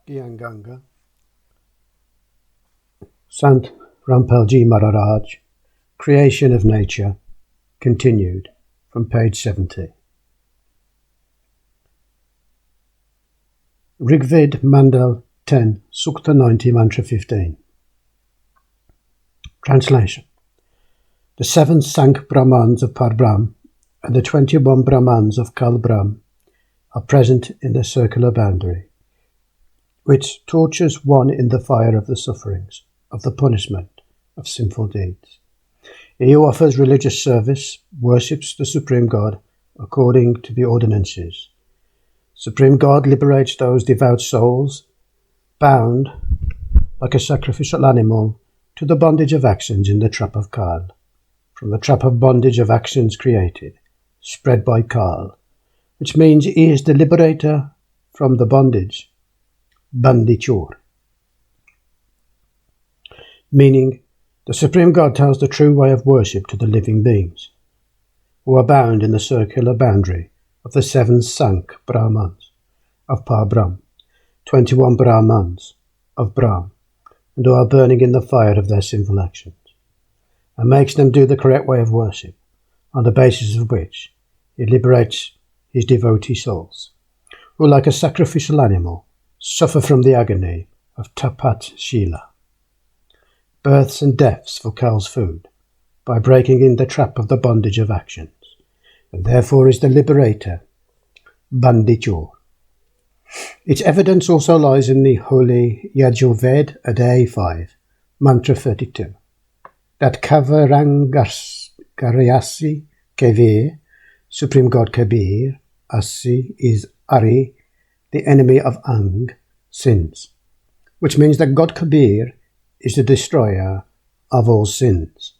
Gyan Ganga, Sant Rampal Ji Maharaj, Creation of Nature, continued from page 70. Rigved Mandal 10, Sukta 90, Mantra 15. Translation. The 7 Sank Brahmans of Parbrahm and the 21 Brahmans of Kal Brahm are present in the circular boundary, which tortures one in the fire of the sufferings, of the punishment of sinful deeds. He who offers religious service worships the Supreme God according to the ordinances. Supreme God liberates those devout souls bound like a sacrificial animal to the bondage of actions in the trap of Kal, from the trap of bondage of actions created, spread by Kal, which means he is the liberator from the bondage, bandichur, meaning the Supreme God tells the true way of worship to the living beings, who are bound in the circular boundary of the 7 Sank Brahmans of Parbrahm, 21 Brahmans of Brahm, and who are burning in the fire of their sinful actions, and makes them do the correct way of worship, on the basis of which he liberates his devotee souls, who, like a sacrificial animal, suffer from the agony of tapat shila, births and deaths for Kal's food, by breaking in the trap of the bondage of actions, and therefore is the liberator, bandichur. Its evidence also lies in the holy Yajurved Adhay 5, Mantra 32, that Kavarangaryasi Kabir, Supreme God Kabir, Asi is Ari, the enemy of Ang, sins, which means that God Kabir is the destroyer of all sins.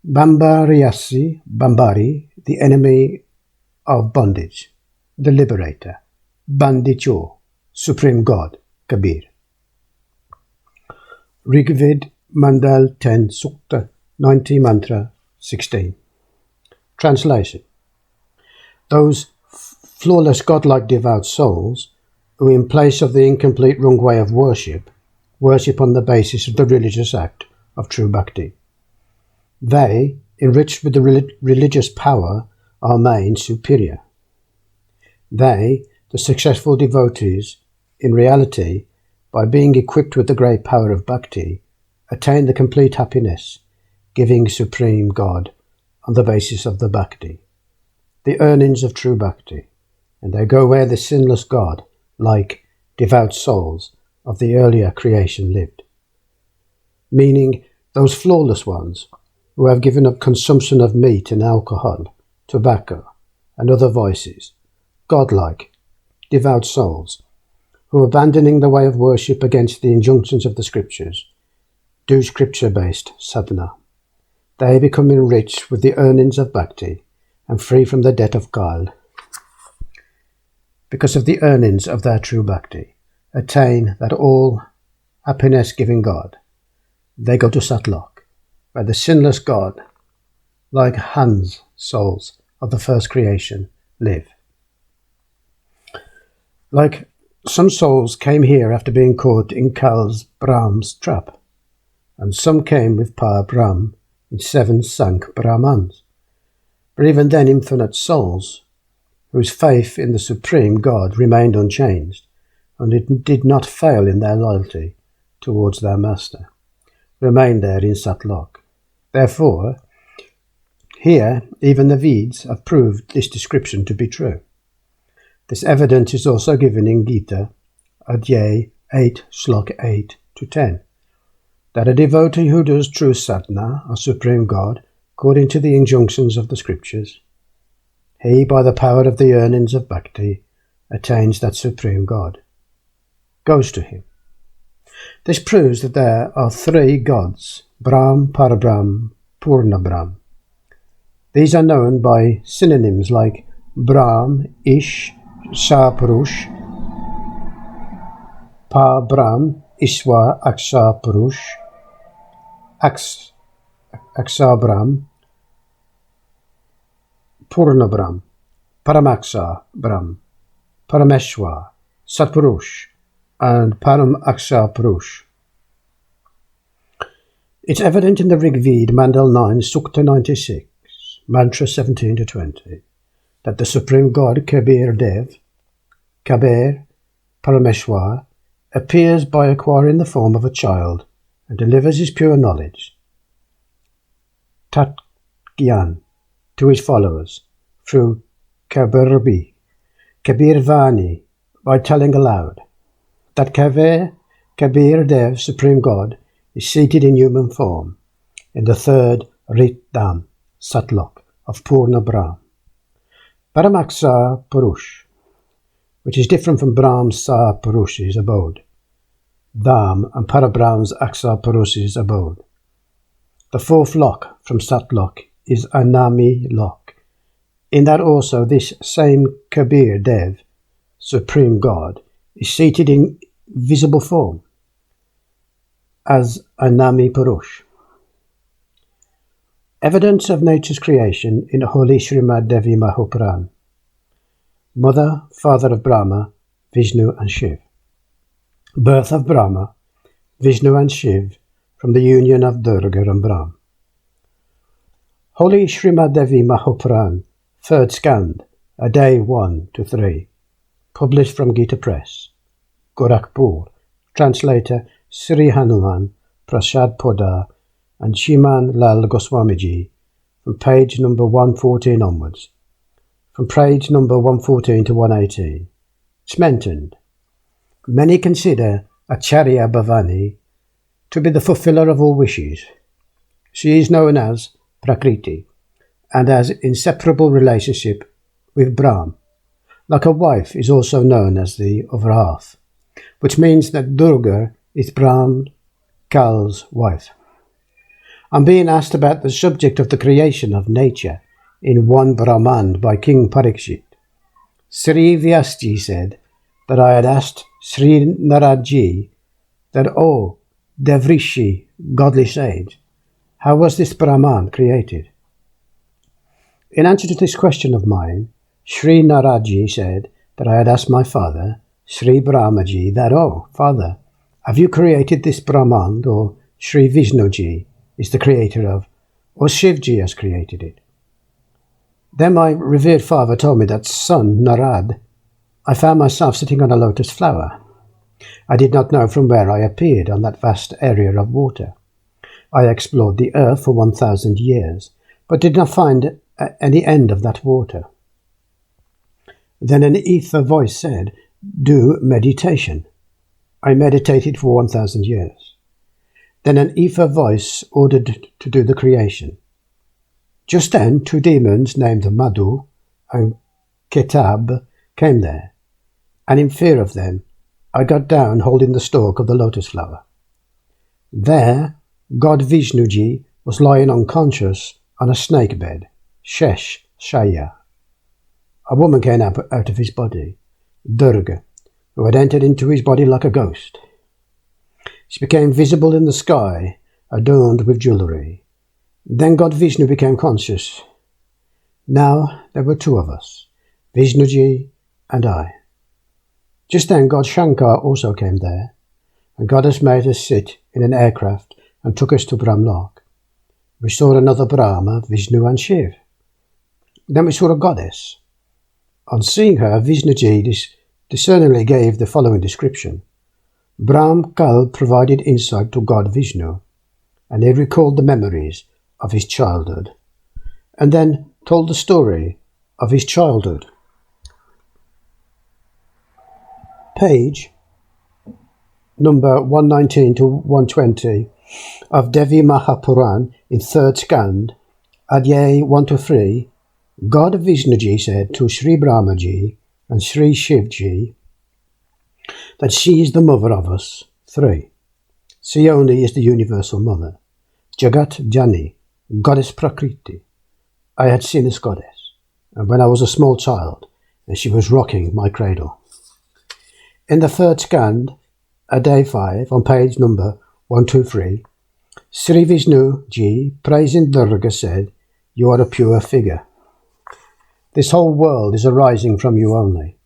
Bambariasi, Bambari, the enemy of bondage, the liberator, Bandichur, Supreme God, Kabir. Rigved Mandal 10, Sukta 90, Mantra 16. Translation. Those flawless godlike devout souls who, in place of the incomplete wrong way of worship on the basis of the religious act of true bhakti. They, enriched with the religious power, are made superior. They, the successful devotees, in reality, by being equipped with the great power of bhakti, attain the complete happiness, giving Supreme God on the basis of the bhakti, the earnings of true bhakti, and they go where the sinless God, like devout souls of the earlier creation, lived. Meaning those flawless ones who have given up consumption of meat and alcohol, tobacco, and other vices, godlike, devout souls, who, abandoning the way of worship against the injunctions of the scriptures, do scripture-based sadhana. They become enriched with the earnings of bhakti and free from the debt of Kal. Because of the earnings of their true bhakti, attain that all happiness-giving God. They go to Satlok, where the sinless God, like Hans souls of the first creation, live. Like some souls came here after being caught in Kal's Brahm's trap, and some came with Parbrahm in 7 Sank Brahmans. But even then infinite souls, whose faith in the Supreme God remained unchanged, and it did not fail in their loyalty towards their master, remained there in Satlok. Therefore, here even the Vedas have proved this description to be true. This evidence is also given in Gita, Adhyay 8, Slok 8 to 10, that a devotee who does true sadhana of Supreme God according to the injunctions of the scriptures, he, by the power of the earnings of bhakti, attains that Supreme God, goes to him. This proves that there are 3 gods, Brahm, Parabrahm, Purnabrahm. These are known by synonyms like Brahm, Ish, Sapurush, Parbrahm, Ishwar, Aksapurush, Aksabram, Purnabram, Paramaksa Brahm, Parameshwar, Satpurush, and Param Aksa Purush. It's evident in the Rig Veda, Mandal 9, Sukta 96, Mantra 17 to 20, that the Supreme God, Kabir Dev, Kabir, Parameshwar, appears by acquiring the form of a child and delivers his pure knowledge, Tat Gyan, to his followers through Kabir Vani, by telling aloud that Kabir Dev, Supreme God, is seated in human form in the third Rit Dham, Satlok of Purna Brahm. Paramaksa Purush, which is different from Brahm's Sa Purush's abode, Dham, and Parabrahm's Aksa Purush's abode. The fourth lock from Satlok is Anami lock, in that also this same Kabir Dev, Supreme God, is seated in visible form as Anami Purush. Evidence of nature's creation in Holy Srimad Devi Mahapuran. Mother, father of Brahma, Vishnu and Shiv. Birth of Brahma, Vishnu and Shiv from the union of Durga and Brahma. Holy Srimad Devi Mahapuran, 3rd Skand, a day 1 to 3. Published from Gita Press, Gorakhpur. Translator Sri Hanuman Prasad Podar and Shiman Lal Goswamiji, from page number 114 onwards. From page number 114 to 118. It's mentioned. Many consider Acharya Bhavani to be the fulfiller of all wishes. She is known as Prakriti and has inseparable relationship with Brahma. Like a wife is also known as the other half, which means that Durga is Brahma Kal's wife. I'm being asked about the subject of the creation of nature in one Brahman by King Parikshit. Sri Vyasji said that I had asked Sri Naradji that, "Oh, Devrishi, godly sage, how was this Brahman created?" In answer to this question of mine, Sri Naradji said that I had asked my father, Sri Brahmaji, that, "Oh, father, have you created this Brahman, or Sri Vishnuji is the creator of, or Shivji has created it?" Then my revered father told me that, "Son, Narad, I found myself sitting on a lotus flower. I did not know from where I appeared on that vast area of water. I explored the earth for 1,000 years, but did not find any end of that water." Then an ether voice said, "Do meditation." I meditated for 1,000 years. Then an ether voice ordered to do the creation. Just then 2 demons named Madhu and Ketab came there, and in fear of them, I got down holding the stalk of the lotus flower. There, God Vishnuji was lying unconscious on a snake bed, Shesh Shaya. A woman came out of his body, Durga, who had entered into his body like a ghost. She became visible in the sky, adorned with jewellery. Then God Vishnu became conscious. Now there were 2 of us, Vishnuji and I. Just then God Shankar also came there, and Goddess made us sit in an aircraft and took us to Brahmlok. We saw another Brahma, Vishnu and Shiv. Then we saw a goddess. On seeing her, Vishnuji discerningly gave the following description. Brahma Kal provided insight to God Vishnu, and he recalled the memories of his childhood, and then told the story of his childhood. Page number 119 to 120 of Devi Mahapuran in 3rd Skand, Adhyay 1 to 3, God Vishnuji said to Sri Brahmaji and Sri Shivji that she is the mother of us 3. She only is the universal mother. Jagat Jani, goddess Prakriti. I had seen this goddess, and when I was a small child, and she was rocking my cradle. In the 3rd Skand, Day 5, on page number 123, Sri Vishnu Ji, praising Durga, said, "You are a pure figure. This whole world is arising from you only.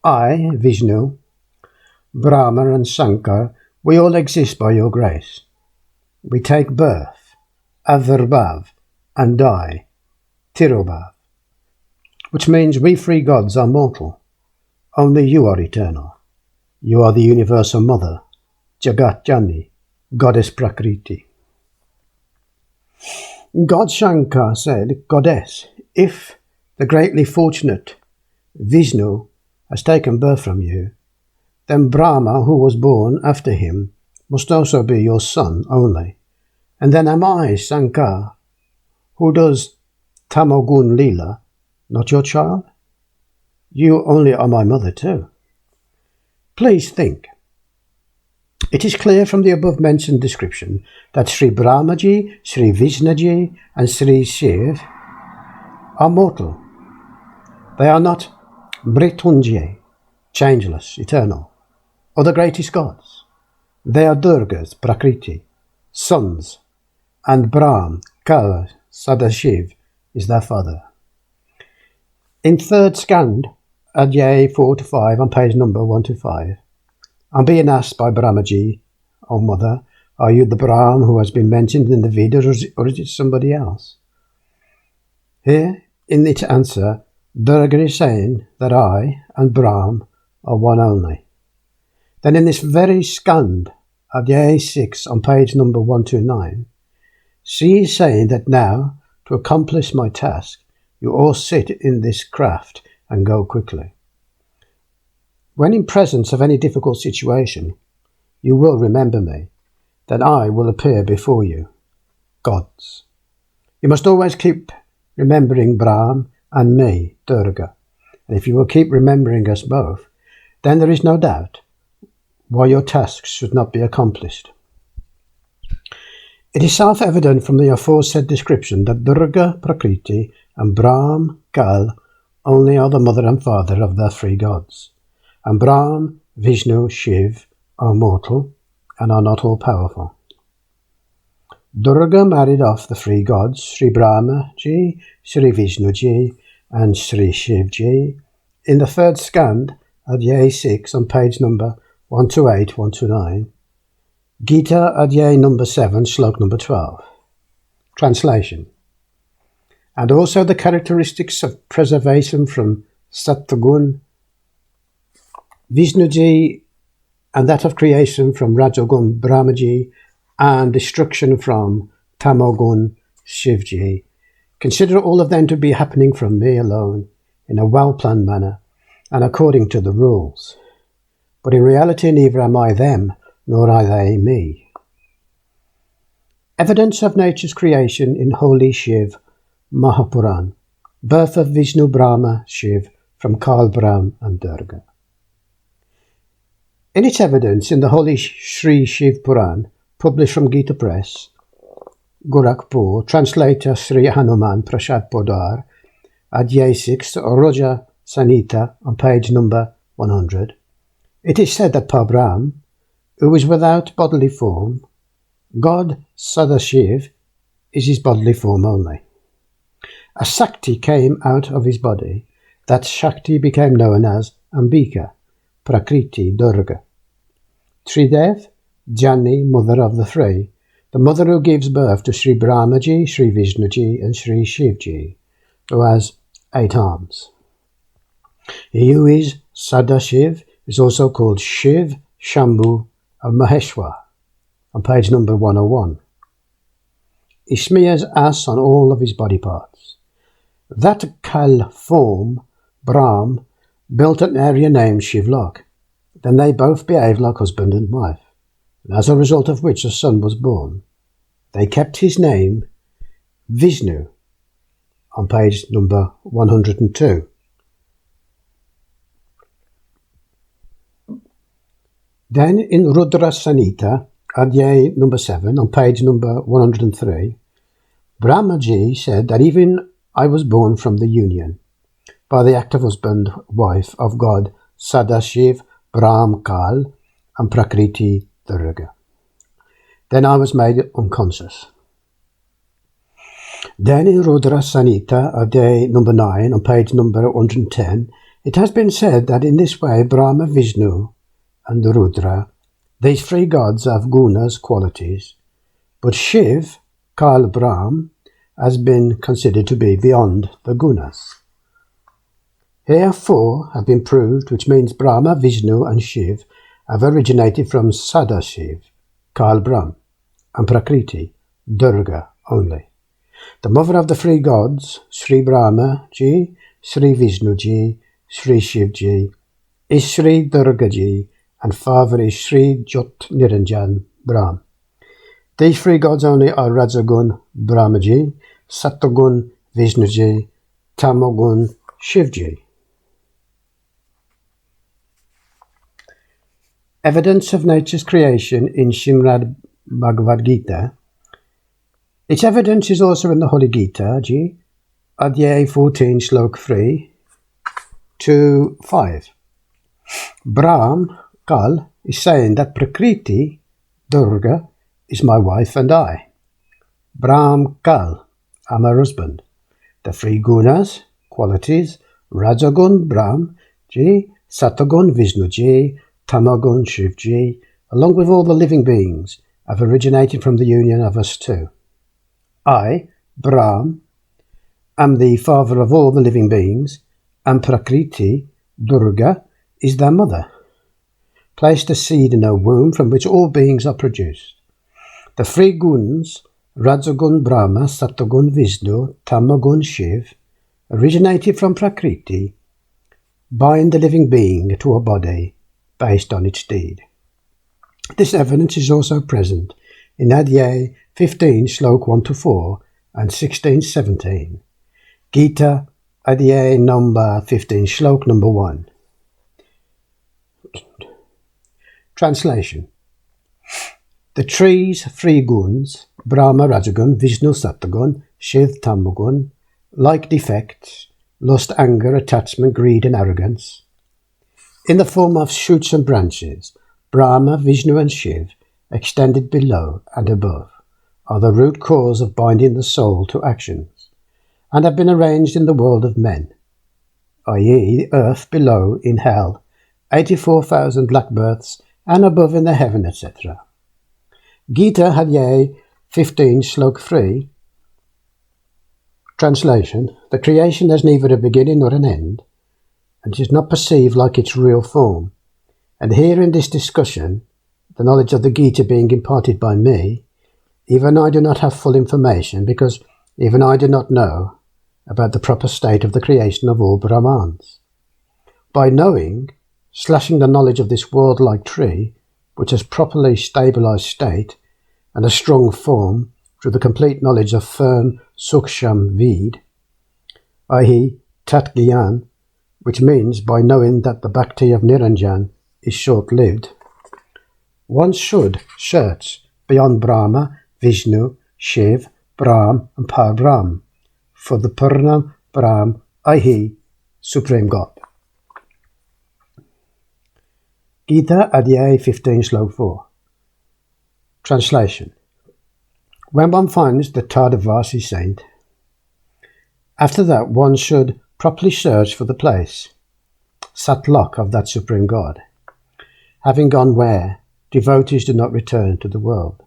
I, Vishnu, Brahma and Shankar, we all exist by your grace. We take birth, avirbhav, and die, tirobhav, which means we three gods are mortal. Only you are eternal. You are the universal mother, Jagat Jani, goddess Prakriti. God Shankar said, Goddess, if the greatly fortunate Vishnu has taken birth from you, then Brahma, who was born after him, must also be your son only. And then am I, Shankar, who does Tamogun Leela, not your child? You only are my mother too. Please think. It is clear from the above-mentioned description that Sri Brahmaji, Sri Vishnuji and Sri Shiv are mortal. They are not Mrityunjay, changeless, eternal, or the greatest gods. They are Durgas, Prakriti, sons, and Brahm, Kal, Sadashiv is their father. In third skand, Adhyay 4-5 on page number 125, I'm being asked by Brahmaji, O mother, are you the Brahm who has been mentioned in the Vedas, or is it somebody else? Here, in its answer, Durga is saying that I and Brahm are one only. Then in this very skand, Adhyay 6 on page number 129, she is saying that now, to accomplish my task, you all sit in this craft and go quickly. When in presence of any difficult situation, you will remember me, then I will appear before you, gods. You must always keep remembering Brahm and me, Durga, and if you will keep remembering us both, then there is no doubt why your tasks should not be accomplished. It is self-evident from the aforesaid description that Durga, Prakriti, and Brahm, Kal only are the mother and father of their three gods. And Brahm, Vishnu, Shiv are mortal and are not all-powerful. Durga married off the three gods, Sri Brahma Ji, Sri Vishnu Ji, and Sri Shiv Ji, in the third skand, Adhyay 6 on page number 128, 129, Gita Adhyay number 7, slok number 12. Translation. And also the characteristics of preservation from Sattvagun, Vishnuji, and that of creation from Rajogun Brahmaji, and destruction from Tamogun Shivji. Consider all of them to be happening from me alone, in a well-planned manner, and according to the rules. But in reality neither am I them, nor are they me. Evidence of nature's creation in Holy Shiv Mahapuran. Birth of Vishnu, Brahma, Shiv, from Kal, Brahm and Durga. In its evidence in the Holy Sri Shiv Puran, published from Gita Press, Gorakhpur, translator Sri Hanuman Prasad Podar, Adhyay 6, Roja Sanita, on page number 100, it is said that Parbrahm, who is without bodily form, God Sadashiv, is his bodily form only. A Shakti came out of his body. That Shakti became known as Ambika, Prakriti, Durga. Tridev, Jani, mother of the three, the mother who gives birth to Sri Brahmaji, Sri Vishnuji and Sri Shivji, who has 8 arms. He who is Sadashiv is also called Shiv, Shambhu and Maheshwar, on page number 101. He smears ash on all of his body parts. That Kal form, Brahm, built an area named Shivlok. Then they both behaved like husband and wife, and as a result of which a son was born. They kept his name Vishnu, on page number 102. Then in Rudra Sanhita, Adhyay number 7, on page number 103, Brahmaji said that even I was born from the union, by the act of husband-wife of God Sadashiv, Brahm Kal, and Prakriti Durga. Then I was made unconscious. Then in Rudra Sanhita, Adhyay number 9, on page number 110, it has been said that in this way Brahma, Vishnu, and Rudra. These three gods have gunas, qualities, but Shiv, Kal Brahm, has been considered to be beyond the gunas. Here four have been proved, which means Brahma, Vishnu and Shiv have originated from Sadashiv, Kal Brahm, and Prakriti, Durga only. The mother of the three gods, Sri Brahma Ji, Sri Vishnu Ji, Sri Shiv Ji, is Sri Durga Ji, and father is Sri Jot Niranjan Brahm. These three gods only are Rajagun Brahma Ji, Satagun Vishnu Ji, Tamagun Shiv Ji. Evidence of nature's creation in Srimad Bhagavad Gita. Its evidence is also in the Holy Gita, Ji, Adhyay 14, Slok 3 to 5. Brahm, Kal, is saying that Prakriti, Durga, is my wife and I. Brahm, Kal, am her husband. The three gunas, qualities, Rajagun Brahm Ji, Satagun Vishnu Ji, Tamagun Shiv Ji, along with all the living beings, have originated from the union of us two. I, Brahm, am the father of all the living beings, and Prakriti, Durga, is their mother. Placed a seed in her womb from which all beings are produced. The three guns, Rajagun Brahma, Satagun Vishnu, Tamagun Shiv, originated from Prakriti, bind the living being to a body based on its deed. This evidence is also present in Adhyay 15, Slok 1 to 4 and 16, 17. Gita, Adhyay number 15, Slok number 1. Translation. The trees, three guns, Brahma, Rajagun, Vishnu, Satagun, Shiv, Tamagun, like defects, lust, anger, attachment, greed and arrogance, in the form of shoots and branches, Brahma, Vishnu and Shiv, extended below and above, are the root cause of binding the soul to actions, and have been arranged in the world of men, i.e. the earth below in hell, 84,000 black births, and above in the heaven, etc. Gita Hadhyay 15, Slok 3. Translation. The creation has neither a beginning nor an end, and is not perceived like its real form. And here in this discussion, the knowledge of the Gita being imparted by me, even I do not have full information, because even I do not know about the proper state of the creation of all Brahmans. By knowing, slashing the knowledge of this world-like tree, which has properly stabilized state and a strong form through the complete knowledge of firm Suksham Ved, i.e. Tat Gyan, which means by knowing that the bhakti of Niranjan is short-lived, one should search beyond Brahma, Vishnu, Shiv, Brahm and Par-Brahm for the Purnam Brahm, i.e. Supreme God. Gita Adhyay 15 Slok 4. Translation. When one finds the Tadavasi saint, after that one should properly search for the place, Satlok of that Supreme God, having gone where devotees do not return to the world,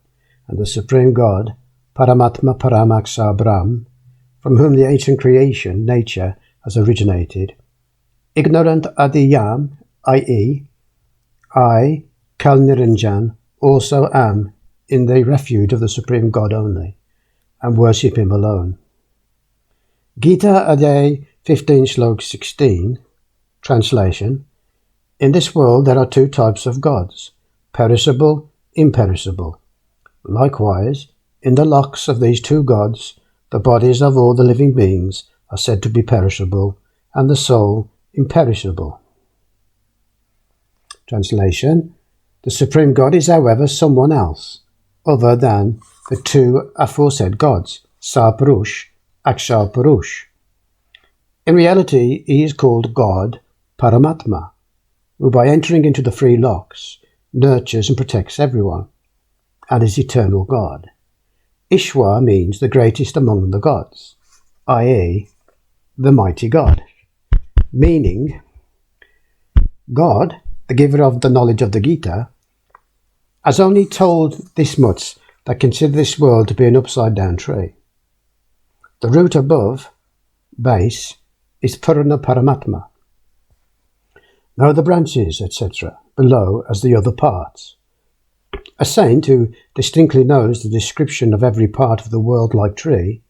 and the Supreme God, Paramatma Paramaksa Brahm, from whom the ancient creation, nature, has originated, ignorant Adiyam, i.e. I, Kal Niranjan, also am in the refuge of the Supreme God only, and worship Him alone. Gita Adhyay 15 Slok 16. Translation. In this world there are two types of gods, perishable, imperishable. Likewise, in the locks of these two gods, the bodies of all the living beings are said to be perishable, and the soul imperishable. Translation. The Supreme God is, however, someone else, other than the two aforesaid gods, Sapurush, Akshar Purush. In reality, he is called God, Paramatma, who by entering into the three locks, nurtures and protects everyone, and is eternal God. Ishwar means the greatest among the gods, i.e. the mighty God, meaning God, the giver of the knowledge of the Gita, has only told this much, that consider this world to be an upside-down tree. The root above, base, is Purna Paramatma. Know the branches, etc., below as the other parts. A saint who distinctly knows the description of every part of the world-like tree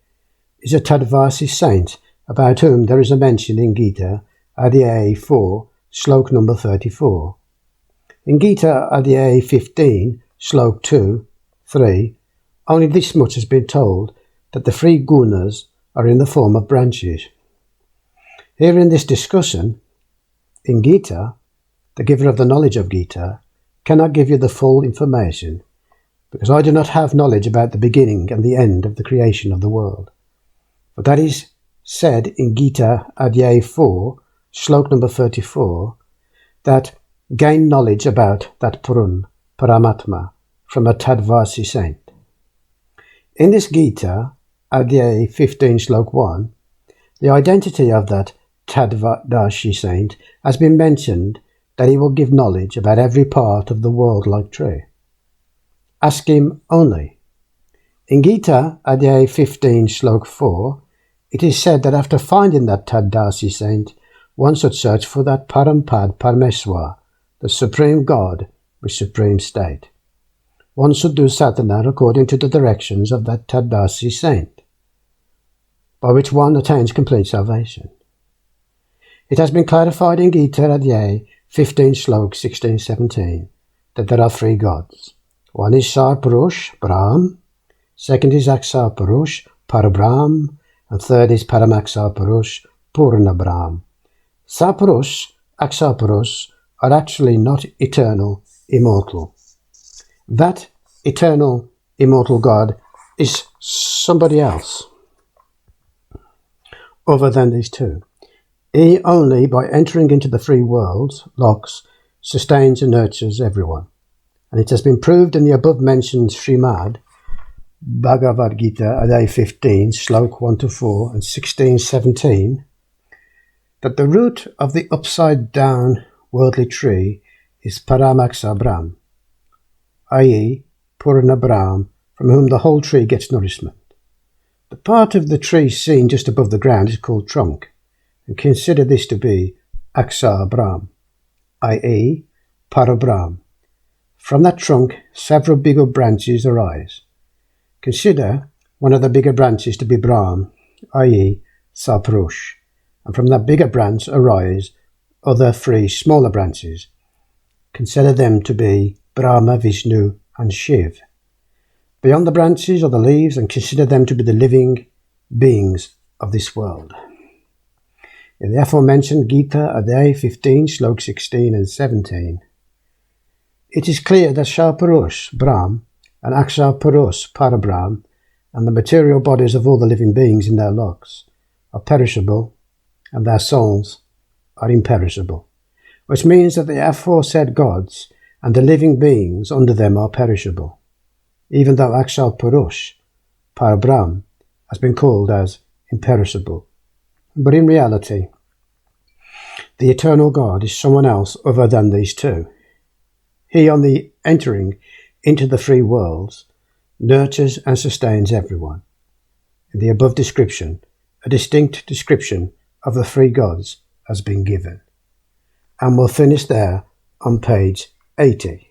is a Tadvasi saint, about whom there is a mention in Gita, Adhyaya 4, Slok number 34. In Gita, Adhyaya 15, Slok 2, 3, only this much has been told, that the three gunas are in the form of branches. Here in this discussion, in Gita, the giver of the knowledge of Gita cannot give you the full information, because I do not have knowledge about the beginning and the end of the creation of the world. But that is said in Gita Adhyaya 4, Slok number 34, that gain knowledge about that Purun, Paramatma, from a Tadvasi saint. In this Gita, Adhyaya 15, Slok 1, the identity of that Tadvasi saint has been mentioned, that he will give knowledge about every part of the world-like tree. Ask him only. In Gita, Adhyaya 15, Slok 4, it is said that after finding that Tadvasi saint, one should search for that Parampad Parameswar, the Supreme God with Supreme State. One should do sadhana according to the directions of that Tadvasi saint, by which one attains complete salvation. It has been clarified in Gita Adhyaya 15 Slok 16-17 that there are three gods. One is Sarpurush, Brahma, second is Aksar Purush, Parabrahm, and third is Paramaksar Purush, Purna Brahm. Sarpurush, Aksar Purush are actually not eternal, immortal. That eternal, immortal God is somebody else other than these two. He only, by entering into the three worlds, locks, sustains and nurtures everyone. And it has been proved in the above-mentioned Srimad Bhagavad Gita, Adhyaya 15, Slok 1-4 and 16-17, that the root of the upside-down worldly tree is Paramaksha Brahm, i.e. Purna Brahm, from whom the whole tree gets nourishment. The part of the tree seen just above the ground is called trunk, and consider this to be Aksar Brahm, i.e. Parabrahm. From that trunk, several bigger branches arise. Consider one of the bigger branches to be Brahm, i.e. Sarpurush, and from that bigger branch arise other three smaller branches. Consider them to be Brahma, Vishnu, and Shiv. Beyond the branches are the leaves, and consider them to be the living beings of this world. In the aforementioned Gita, Adhyaya 15, Slok 16 and 17, it is clear that Sarpurush, Brahm, and Aksar Purush, Parabrahm, and the material bodies of all the living beings in their locks are perishable, and their souls are imperishable, which means that the aforesaid gods and the living beings under them are perishable, even though Aksar Purush, Parabrahm, has been called as imperishable. But in reality, the eternal God is someone else other than these two. He, on the entering into the three worlds, nurtures and sustains everyone. In the above description, a distinct description of the three gods has been given. And we'll finish there on page 80.